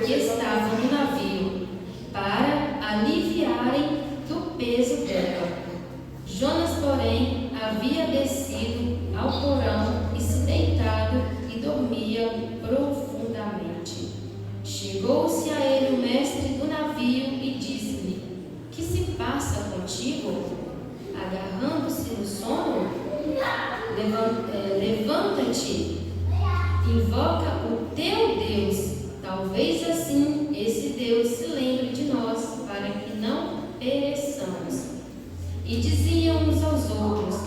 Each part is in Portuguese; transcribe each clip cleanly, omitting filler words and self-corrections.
que estavam no navio, para aliviarem do peso dela. Jonas, porém, havia descido ao porão e se deitado e dormia profundamente. Chegou-se a ele o mestre do navio e disse-lhe: que se passa contigo? Agarrando-se no sono? Levanta-te, invoca o teu Deus. Talvez assim esse Deus se lembre de nós, para que não pereçamos. E diziam uns aos outros: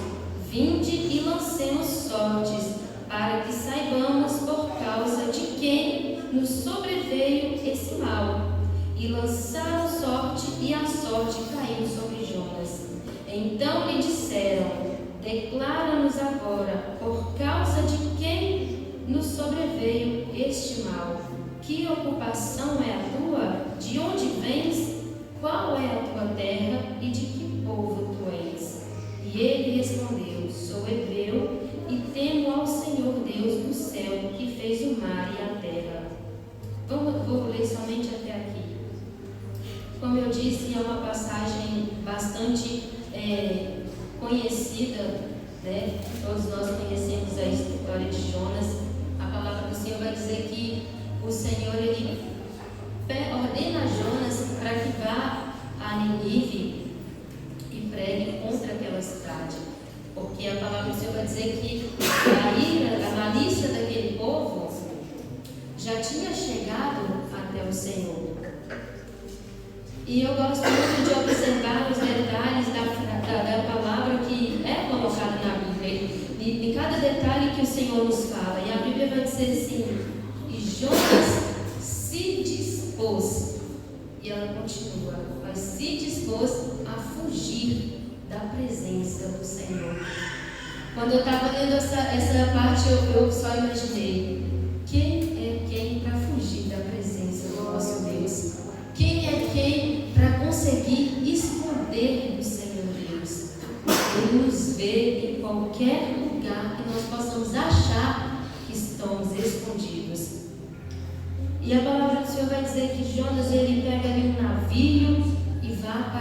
vinde e lancemos sortes, para que saibamos por causa de quem nos sobreveio esse mal. E lançaram sorte, e a sorte caiu sobre Jonas. Então lhe disseram: declara-nos agora, por causa de quem nos sobreveio este mal. Que ocupação é a tua? De onde vens? Qual é a tua terra e de que povo tu és? E ele respondeu: sou hebreu e temo ao Senhor Deus do céu, que fez o mar e a terra. Vou ler somente até aqui. Como eu disse, é uma passagem bastante conhecida, né? Todos nós conhecemos a história de Jonas. A palavra do Senhor vai dizer que o Senhor ele ordena a Jonas para que vá a Nínive e pregue contra aquela cidade, porque a palavra do Senhor vai dizer que a malícia daquele povo já tinha chegado até o Senhor. E eu gosto muito de observar os detalhes da palavra que é colocada na Bíblia, de cada detalhe que o Senhor nos fala. E a Bíblia vai dizer assim: e Jonas se dispôs, e ela continua, mas se dispôs a fugir da presença do Senhor. Quando eu estava lendo essa parte, eu só imaginei: quem é quem para fugir da presença do nosso Deus? Quem é quem para conseguir esconder do Senhor Deus? Ele nos vê em qualquer lugar que nós possamos achar que estamos escondidos. E a palavra do Senhor vai dizer que Jonas ele pega ali um navio e vá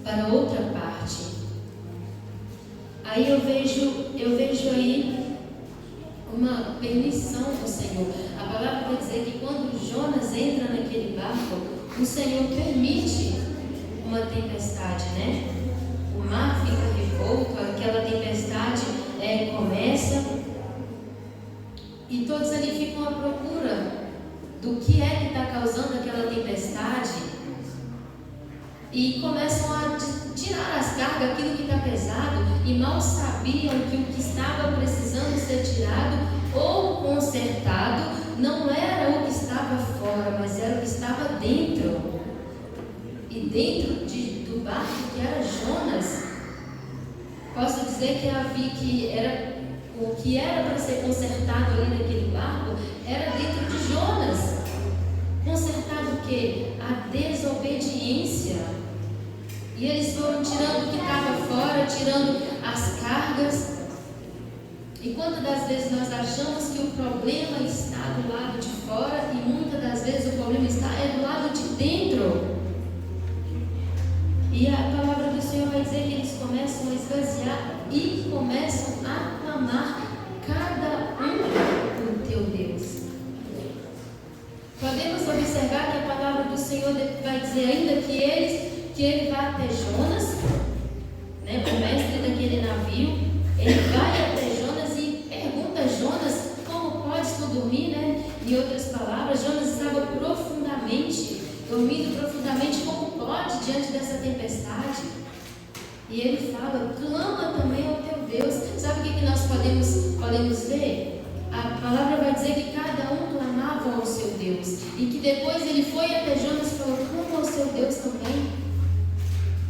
para outra parte. Aí eu vejo aí uma permissão do Senhor. A palavra vai dizer que quando Jonas entra naquele barco, o Senhor permite uma tempestade, né? O mar fica revolto, aquela tempestade começa e todos ali ficam à procura do que é que está causando aquela tempestade e começam a tirar as cargas, aquilo que está pesado, e mal sabiam que o que estava precisando ser tirado ou consertado não era o que estava fora, mas era o que estava dentro. E dentro do barco que era Jonas, posso dizer que era o que era para ser consertado ali naquele barco, era dentro de Jonas. Consertado o quê? A desobediência. E eles foram tirando o que estava fora, tirando as cargas. E quantas das vezes nós achamos que o problema está do lado de fora e muitas das vezes o problema está do lado de dentro. E a palavra do Senhor vai dizer que eles começam a esvaziar e começam a clamar: cada um o teu Deus. Podemos observar que a palavra do Senhor vai dizer ainda que ele vai até Jonas, né, o mestre daquele navio. Ele vai até Jonas e pergunta a Jonas: como podes tu dormir, né? Em outras palavras, Jonas estava dormindo profundamente, como pode diante dessa tempestade? E ele fala: clama também ao teu Deus. Sabe o que nós podemos ver? A palavra vai dizer que cada um clamava ao seu Deus, e que depois ele foi até Jonas e falou: clama ao seu Deus também.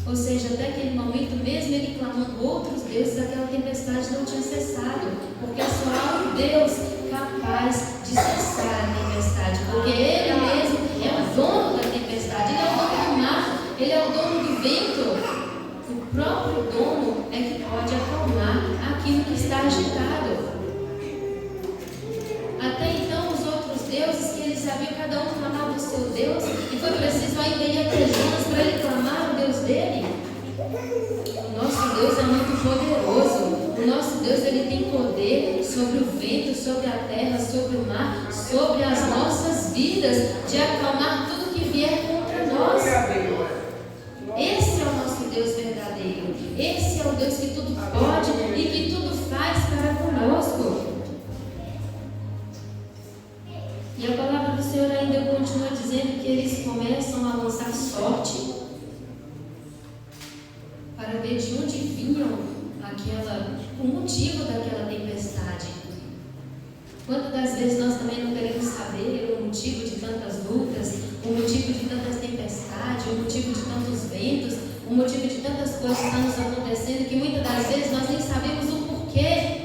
Ou seja, até aquele momento, mesmo ele clamando outros deuses, aquela tempestade não tinha cessado, porque só há um Deus capaz de cessar a tempestade, porque Ele mesmo é o dono da tempestade, Ele é o dono do mar, Ele é o dono do vento. O próprio dono é que pode acalmar aquilo que está agitado. Até então, os outros deuses que eles sabia cada um clamava o seu Deus, e foi preciso ainda ir até Jonas para ele clamar o Deus dele. O nosso Deus é muito poderoso. O nosso Deus, ele tem poder sobre o vento, sobre a terra, sobre o mar, sobre as nossas vidas, de acalmar tudo que vier contra nós. Esse é o nosso Deus verdadeiro. Esse é o Deus que tudo pode e que tudo faz para conosco. E a palavra do Senhor ainda continua dizendo que eles começam a lançar sorte para ver de onde vinham o motivo daquela tempestade. Quantas das vezes nós também não queremos saber o motivo de tantas lutas, o motivo de tantas tempestades, o motivo de tantos ventos, o motivo de tantas coisas que estão nos acontecendo, que muitas das vezes nós nem sabemos o porquê.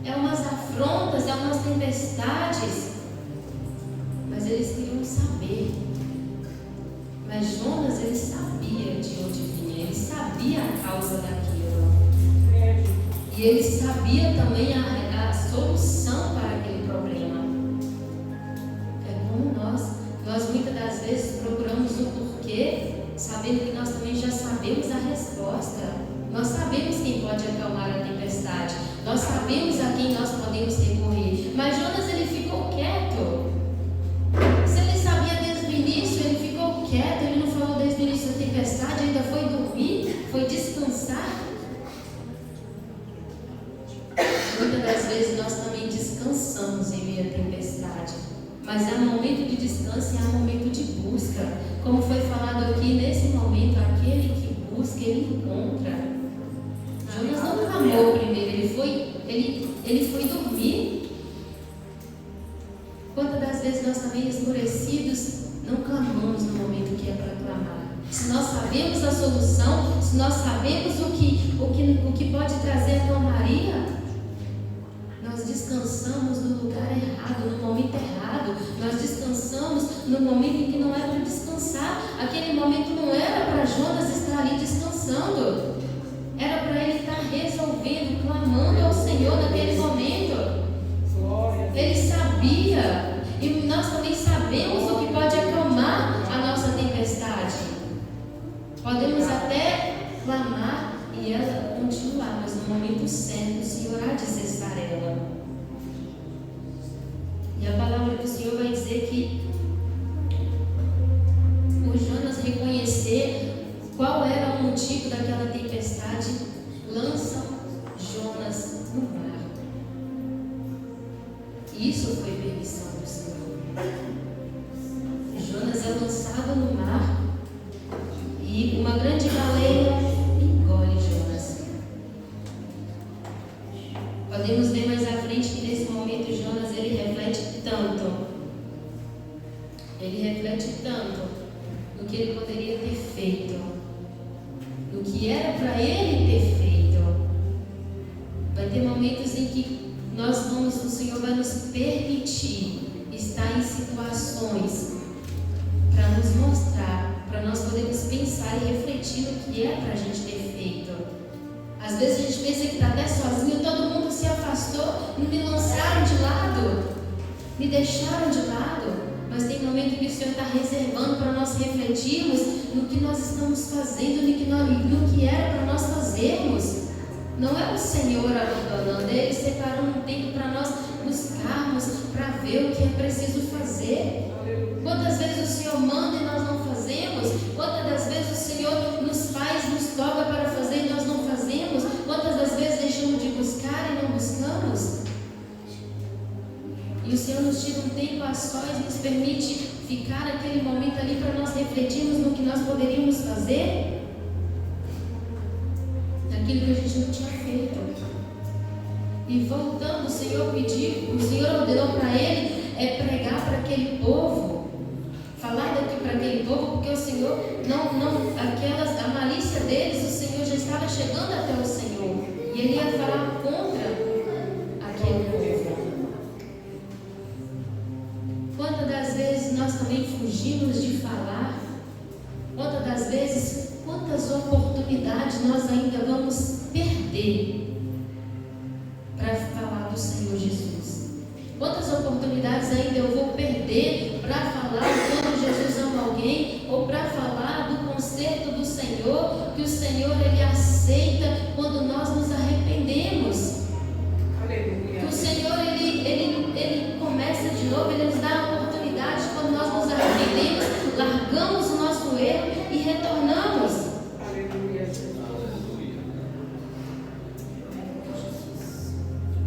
É umas afrontas, é umas tempestades, mas eles queriam saber. Mas Jonas, ele sabia de onde vinha, ele sabia a causa daquilo. E ele sabia também a solução para aquele problema. É como nós muitas das vezes procuramos o porquê, sabendo que nós também já sabemos a resposta. Nós sabemos quem pode acalmar a tempestade, nós sabemos a quem nós podemos recorrer. Mas Jonas, ele ficou quieto. Se ele sabia desde o início, ele ficou quieto, ele não falou desde o início da tempestade, ainda foi dormir, foi descansar. Muitas das vezes nós também descansamos em meio à tempestade, mas há momento de descanso e há momento de busca. Como foi falado aqui, nesse momento, aquele que busca, ele encontra. Jonas não clamou primeiro, ele foi dormir. Quantas das vezes nós também esmurecidos não clamamos no momento que é para clamar? Se nós sabemos a solução, se nós sabemos o que pode trazer a calmaria, nós descansamos no lugar errado, no momento errado. Nós descansamos no momento em que não era para descansar. Aquele momento não era para Jonas estar ali descansando. Era para ele estar resolvendo, clamando ao Senhor naquele momento. Ele sabia. E nós também sabemos o que pode acalmar a nossa tempestade. Podemos até clamar e ela continuar, mas no momento certo o Senhor há de cessar ela. E a palavra do Senhor vai dizer que o Jonas reconhecer qual era o motivo daquela tempestade, lança Jonas no mar. Isso foi permissão do Senhor. Jonas é lançado no mar e uma grande baleia engole Jonas. Podemos ver mais à frente que nesse momento Jonas ele reflete tanto no que ele poderia ter feito, no que era para ele ter feito. Vai ter momentos em que o Senhor vai nos permitir estar em situações para nos mostrar, para nós podermos pensar e refletir no que é para a gente ter feito. Às vezes a gente pensa que está até sozinho, todo mundo se afastou, me lançaram de lado, me deixaram de lado. Mas tem momento que o Senhor está reservando para nós refletirmos no que nós estamos fazendo, no que era para nós fazermos. Não é o Senhor abandonando, é Ele separando um tempo para nós buscarmos, para ver o que é preciso fazer. Quantas vezes o Senhor manda e nós não fazemos? Quantas das vezes o Senhor nos faz, nos toca para fazer e nós não fazemos? Quantas das vezes deixamos de buscar e não buscamos? E o Senhor nos tira um tempo a sós, nos permite ficar naquele momento ali para nós refletirmos no que nós poderíamos fazer, naquilo que a gente não tinha feito. E voltando, o Senhor pediu, o Senhor ordenou para ele pregar para aquele povo, falar daqui para aquele povo, porque o Senhor, a malícia deles, o Senhor já estava chegando até o Senhor, e ele ia falar contra aquele povo. Quantas das vezes nós também fugimos de falar? Quantas das vezes, quantas oportunidades nós ainda vamos perder para falar do Senhor Jesus? Quantas quantas oportunidades ainda eu vou perder para falar quando Jesus ama alguém, ou para falar do conserto do Senhor, que o Senhor Ele aceita quando nós nos arrependemos. Que o Senhor ele começa de novo, Ele nos dá a oportunidade quando nós nos arrependemos, largamos o nosso erro e retornamos.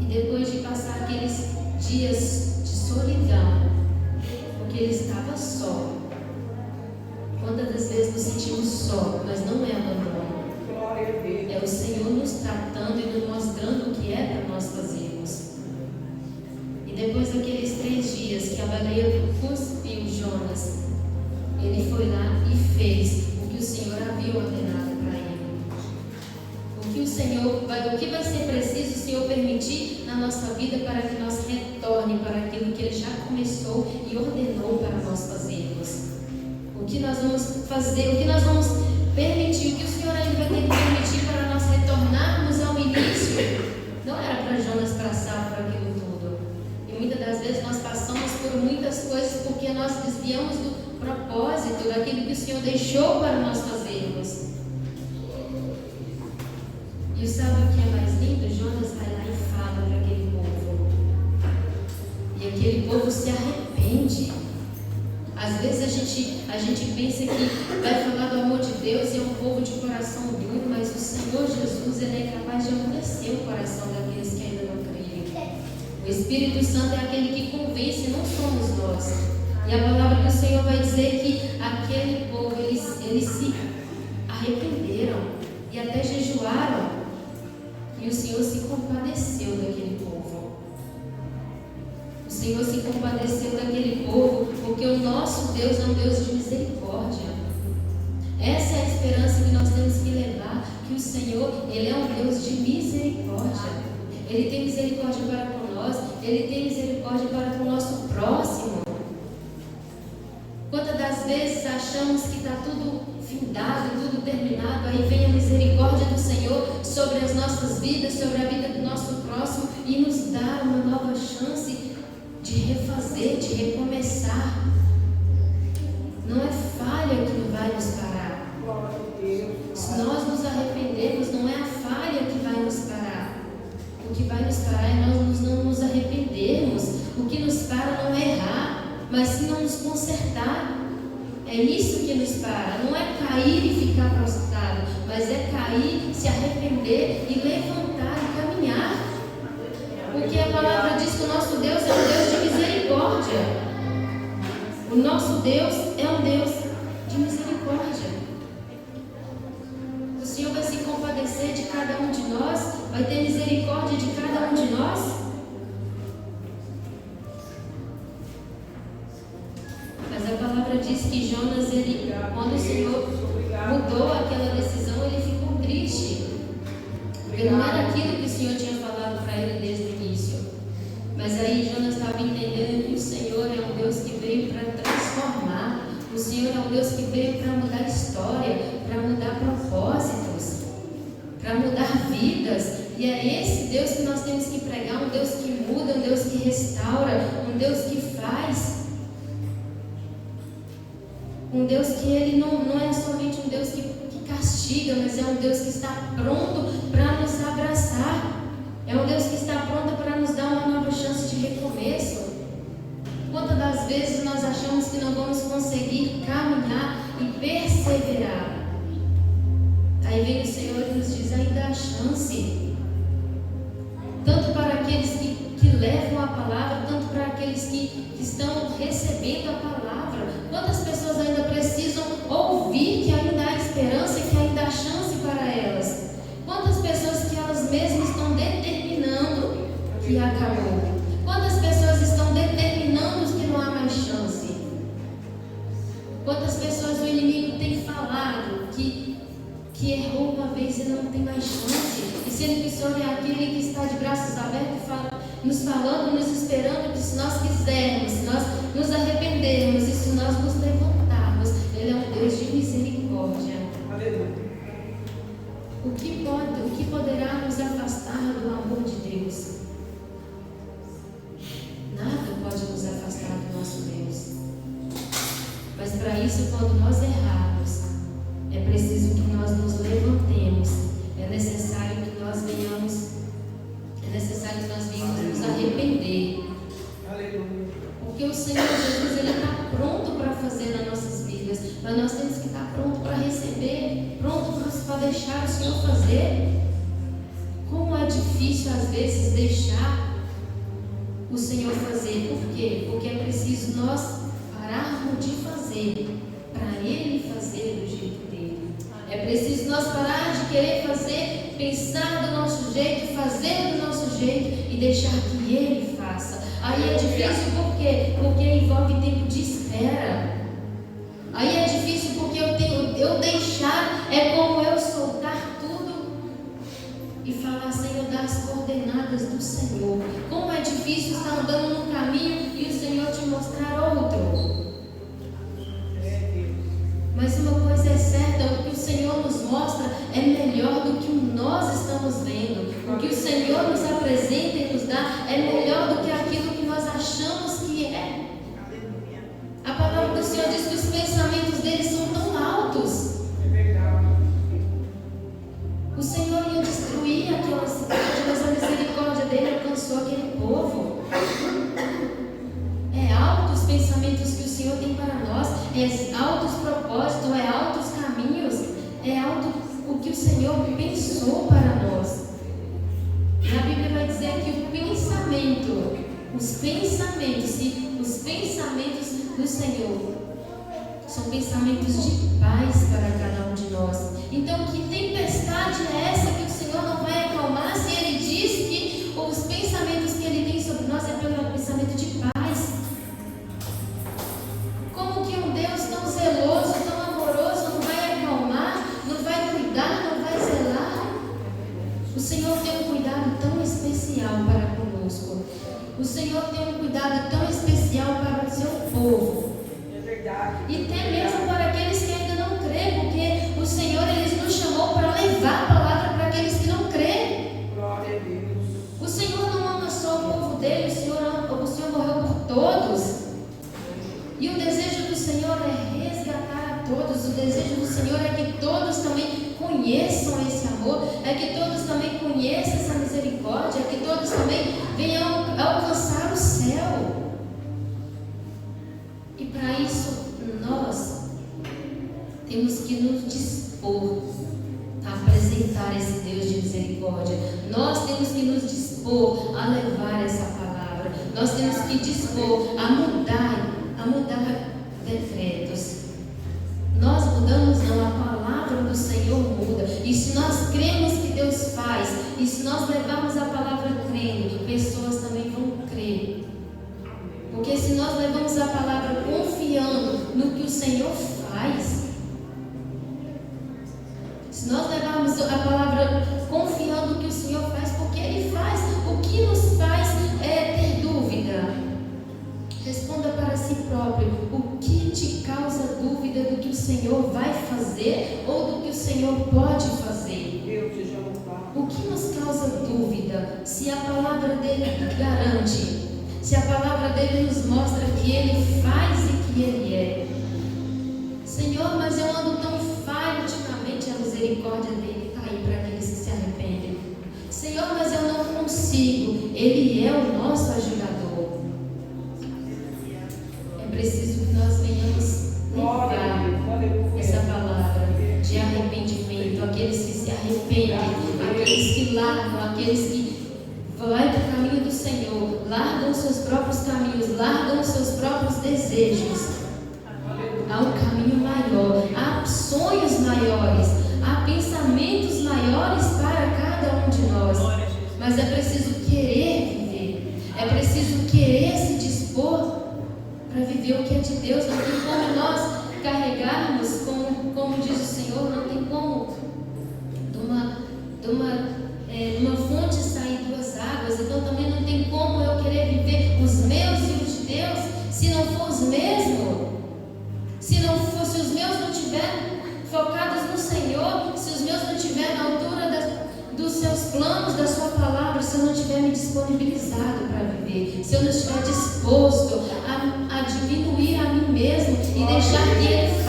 E depois de passar aqueles dias de solidão, porque ele estava só. Quantas das vezes nos sentimos só, mas não é abandono. É o Senhor nos tratando e nos mostrando o que é para nós fazermos. E depois daqueles 3 dias que a baleia cuspiu Jonas, ele foi lá e fez o que o Senhor havia ordenado para ele. O que vai ser preciso o Senhor permitir na nossa vida para que nós retorne para aquilo que Ele já começou e ordenou para nós fazermos. O que nós vamos fazer, o que nós vamos permitir, o que o Senhor ainda vai ter que permitir para nós retornarmos ao início. Não era para Jonas passar por aquilo tudo. E muitas das vezes nós passamos por muitas coisas porque nós desviamos do propósito, daquilo que o Senhor deixou para nós fazermos. E sabe o que é mais lindo? Jonas vai lá e fala para aquele povo. E aquele povo se arrepende. Às vezes a gente pensa que vai falar do amor de Deus e é um povo de coração duro, mas o Senhor Jesus Ele é capaz de amolecer o coração daqueles que ainda não creem. O Espírito Santo é aquele que convence, não somos nós. E a palavra do Senhor vai dizer que aquele povo, eles se arrependeram e até jejuaram. E o Senhor se compadeceu daquele povo. O Senhor se compadeceu daquele povo, porque o nosso Deus é um Deus de misericórdia. Essa é a esperança que nós temos que levar, que o Senhor, Ele é um Deus de misericórdia. Ele tem misericórdia para com nós, Ele tem misericórdia para com o nosso próximo. Quantas das vezes achamos que está tudo findado, tudo terminado, aí vem a misericórdia do Senhor sobre as nossas vidas, sobre a vida do nosso próximo e nos dá uma nova chance de refazer, de recomeçar. Não é falha que vai nos parar. Se nós nos arrependermos, não é a falha que vai nos parar. O que vai nos parar é nós não nos arrependermos. O que nos para não é errar, mas sim não nos consertar. É isso que nos para. Não é cair e ficar prostrado, mas é cair, se arrepender e levantar e caminhar. Porque a palavra diz que o nosso Deus é um Deus de misericórdia. O nosso Deus é um Deus de misericórdia. O Senhor vai se compadecer de cada um de nós, vai ter misericórdia de cada um de nós. Mas a palavra diz que Jonas, quando o Senhor mudou aquela decisão, ele ficou triste. Porque não era aquilo que o Senhor tinha falado para ele desde o início. Mas aí Jonas estava entendendo que o Senhor é um Deus que veio para transformar. O Senhor é um Deus que veio para mudar a história, para mudar propósitos, para mudar vidas. E é esse Deus que nós temos que pregar, um Deus que muda, um Deus que restaura, um Deus que faz. Um Deus que Ele não é somente um Deus que castiga, mas é um Deus que está pronto para nos abraçar. É um Deus que está pronto para nos dar uma nova chance de recomeço. Quantas das vezes nós achamos que não vamos conseguir caminhar e perseverar? Aí vem o Senhor e nos diz, ainda há chance. Tanto para aqueles que levam a palavra, tanto para aqueles que estão recebendo a palavra. Quantas pessoas ainda precisam ouvir que ainda há esperança e que ainda há chance para elas? Quantas pessoas que elas mesmas estão determinando que acabou? Quantas pessoas estão determinando que não há mais chance? Quantas pessoas o inimigo tem falado que errou uma vez e não tem mais chance? E sendo que o Senhor é aquele que está de braços abertos, nos falando, nos esperando, que se nós quisermos, se nós nos arrependermos e se nós nos levantarmos, Ele é um Deus de misericórdia. Aleluia. O que poderá nos afastar do amor de Deus? Nada. isso, quando nós errarmos, é preciso que nós nos levantemos. É necessário que nós venhamos nos arrepender. Porque o Senhor Jesus, Ele está pronto para fazer nas nossas vidas, mas nós temos que estar pronto para receber, pronto para deixar o Senhor fazer. Como é difícil às vezes deixar o Senhor fazer. Por quê? Porque é preciso nós pararmos de fazer para Ele fazer do jeito dele. É preciso nós parar de querer fazer, pensar do nosso jeito, fazer do nosso jeito e deixar que Ele faça. Aí é difícil por quê? Porque envolve tempo de espera. Aí é difícil porque eu deixar é como eu soltar tudo e falar, Senhor, dá as coordenadas do Senhor. Como é difícil estar andando num caminho e o Senhor te mostrar outro. Mas uma coisa é certa, o que o Senhor nos mostra é melhor do que nós estamos vendo. O que o Senhor nos apresenta e nos dá é melhor do que aquilo que nós achamos que é. A palavra do Senhor diz que os pensamentos deles são tão altos. O Senhor ia destruir aquela cidade, mas a misericórdia dele alcançou aquele povo. É altos os pensamentos que o Senhor tem para nós, é altos propósitos, é altos caminhos, é alto o que o Senhor pensou para nós. E a Bíblia vai dizer que os pensamentos do Senhor são pensamentos de paz para cada um de nós. Então, que tempestade é essa que o Senhor não vai acalmar se Ele diz que os pensamentos que Ele tem sobre nós é pelo pensamento de paz? Como que um Deus tão zeloso, tão amoroso não vai acalmar, não vai cuidar, não vai zelar? O Senhor tem um cuidado tão especial para conosco. O Senhor tem um cuidado tão especial para o seu povo. E até mesmo para aqueles que ainda não creem, porque o Senhor Ele nos chamou para levar a palavra para aqueles que não creem. O Senhor não ama só o povo dele, o Senhor morreu por todos. E o desejo do Senhor é resgatar a todos. O desejo do Senhor é que todos também conheçam esse amor, é que todos também conheçam essa misericórdia, é que todos também venham alcançar o céu. E para isso nós temos que nos dispor a apresentar esse Deus de misericórdia. Nós temos que nos dispor a levar essa palavra. Nós temos que dispor a mudar decretos. Nós mudamos não, a palavra do Senhor muda. E se nós cremos que Deus faz, e se nós levarmos a palavra crendo, pessoas também vão crer. Porque se nós levamos a palavra confiando no que o Senhor faz, se nós levarmos a palavra confiando no que o Senhor faz, porque Ele faz, o que nos faz é ter dúvida? Responda para si próprio: o que te causa dúvida do que o Senhor vai fazer ou do que o Senhor pode fazer? O que nos causa dúvida? Se a palavra dele garante, se a palavra dele nos mostra que Ele faz e que Ele é. Senhor, mas eu ando tão falho ultimamente. A misericórdia dele está aí para aqueles que se arrependem. Senhor, mas eu não consigo. Ele é o nosso ajudador. É preciso que nós venhamos levar essa palavra de arrependimento. Aqueles que se arrependem, aqueles que largam, aqueles que vão para o caminho do Senhor, largam os seus próprios caminhos, largam os seus próprios desejos. Há um caminho maior, há sonhos maiores, há pensamentos maiores para cada um de nós. Mas é preciso querer viver, é preciso querer se dispor para viver o que é de Deus. Não tem como nós carregarmos, como diz o Senhor, não tem como de uma fonte sair duas águas. Então também não tem como eu querer viver os meus e os de Deus se não for os mesmos. Se os meus não estiverem focados no Senhor, se os meus não estiverem na altura dos seus planos, da sua palavra, se eu não estiver me disponibilizado para viver, se eu não estiver disposto a diminuir a mim mesmo e deixar que Ele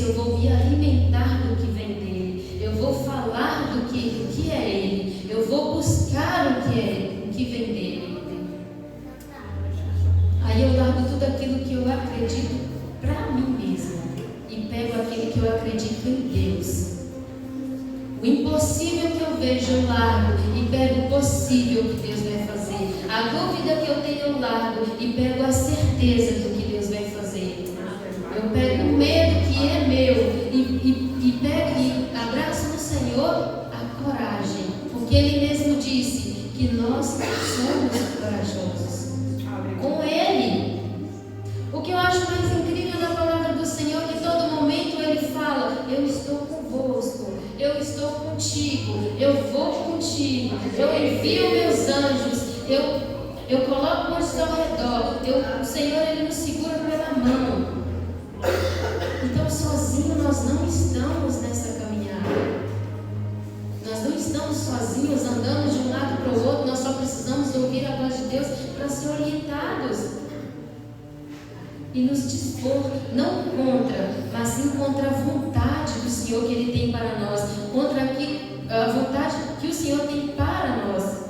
eu vou me alimentar do que vem dele, eu vou falar do que é ele, eu vou buscar o que vem dele. Aí eu largo tudo aquilo que eu acredito para mim mesma e pego aquilo que eu acredito em Deus. O impossível que eu vejo eu largo e pego o possível que Deus vai fazer. A dúvida que eu tenho eu largo e pego a certeza do que Deus vai fazer. Eu pego o medo que é meu e pego e abraço no Senhor a coragem, porque Ele mesmo disse que nós somos corajosos com Ele. O que eu acho mais incrível da palavra do Senhor é que todo momento Ele fala: eu estou convosco, eu estou contigo, eu vou contigo, eu envio meus anjos, eu coloco ao seu redor, o Senhor Ele nos segura pela mão. Então sozinho nós não estamos nessa caminhada. Nós não estamos sozinhos andando de um lado para o outro. Nós só precisamos ouvir a voz de Deus para ser orientados e nos dispor, não contra, mas sim contra a vontade do Senhor que Ele tem para nós, contra a vontade que o Senhor tem para nós.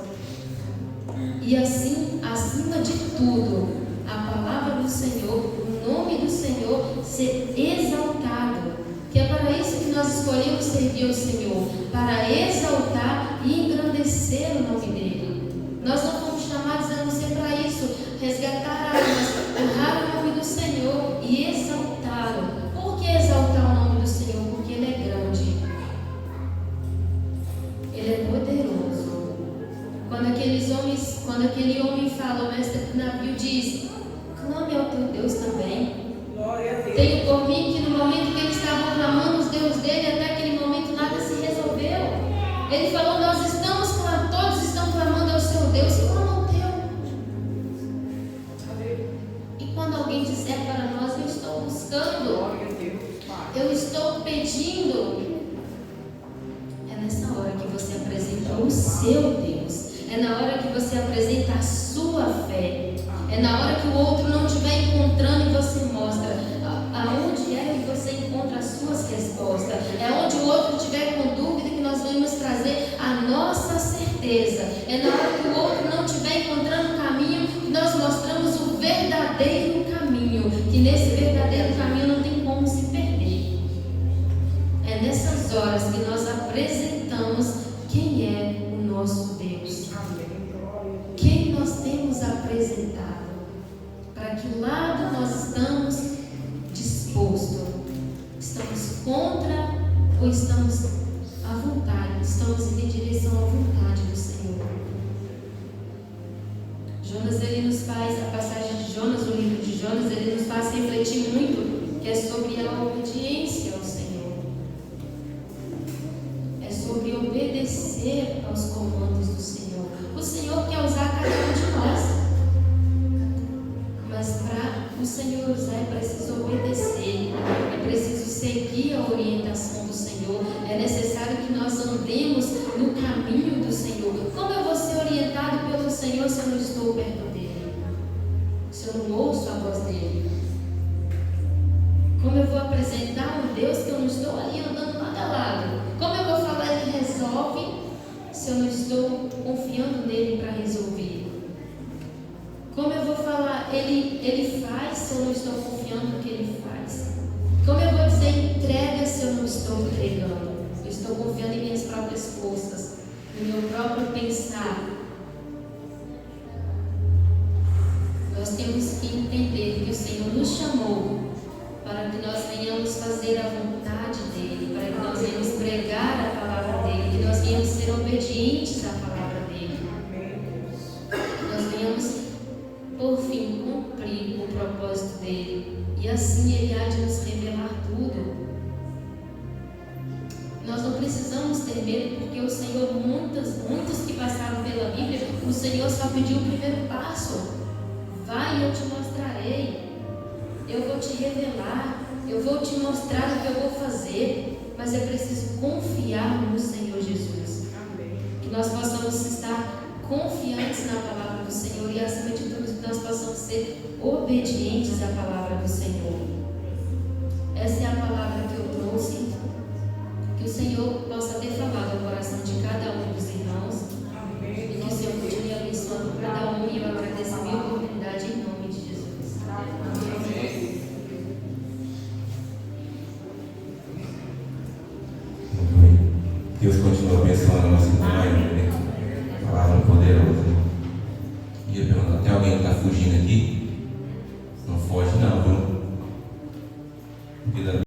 E assim, acima de tudo, a palavra do Senhor, o nome do Senhor ser exaltado, que é para isso que nós escolhemos servir ao Senhor, para exaltar e engrandecer o nome dEle. Nós não fomos chamados a não ser para isso, resgatar almas, honrar o nome do Senhor e exaltá-lo. Por que exaltar o nome do Senhor? Porque Ele é grande, Ele é poderoso. Quando aquele homem fala, o mestre do navio diz: clame ao teu Deus também. Tenho por mim que no momento que eles estavam clamando os Deus dele, até aquele momento nada se resolveu. Ele falou: todos estão clamando ao seu Deus, clama ao teu. E quando alguém disser para nós: eu estou buscando, eu estou pedindo, é nessa hora que você apresenta o seu Deus, é na hora que você apresenta a sua fé, é na hora que o outro não estiver encontrando e você mostra aonde é que você encontra as suas respostas, é onde o outro estiver com dúvida que nós vamos trazer a nossa certeza, é na hora que o outro não estiver encontrando o caminho que nós mostramos o verdadeiro caminho, que nesse verdadeiro caminho não tem como se perder. É nessas horas que nós apresentamos quem é o nosso Deus, quem nós temos apresentado, para que lado nós estamos dispostos, estamos contra ou estamos à vontade, estamos indo em direção à vontade do Senhor. Jonas, ele nos faz, a passagem de Jonas, o livro de Jonas, ele nos faz refletir muito, que é sobre a obediência ao Senhor, é sobre obedecer aos comandos do Senhor. O Senhor quer usar cada um de nós, mas para o Senhor usar é preciso obedecer, é preciso seguir a orientação do Senhor, é necessário que nós andemos no caminho do Senhor. Como eu vou ser orientado pelo Senhor se eu não estou perto dEle? Se eu não ouço a voz dEle? Como eu vou apresentar um Deus que eu não estou ali andando lado a lado? Como eu vou falar Ele resolve se eu não estou confiando nele para resolver? Como eu vou falar Ele faz se eu não estou confiando no que Ele faz? Como eu vou dizer entrega se eu não estou entregando? Eu estou confiando em minhas próprias forças, no meu próprio pensar. Nós temos que entender que o Senhor nos chamou para que nós venhamos fazer a vontade dEle, para que nós venhamos pregar a palavra dEle, que nós venhamos ser obedientes à palavra dEle. Nós venhamos, por fim, cumprir o propósito dEle, e assim Ele há de nos revelar tudo. Nós não precisamos ter medo, porque o Senhor, muitos que passaram pela Bíblia, o Senhor só pediu o primeiro passo: vai, eu te mostrarei, eu vou te revelar, eu vou te mostrar o que eu vou fazer. Mas é preciso confiar no Senhor Jesus. Que nós possamos estar confiantes na palavra do Senhor e, acima de tudo, que nós possamos ser obedientes à palavra do Senhor. Essa é a palavra que eu Deus continua abençoando a nossa irmã Maiane, né? Palavra poderosa. E eu pergunto, até alguém está fugindo aqui? Não foge não.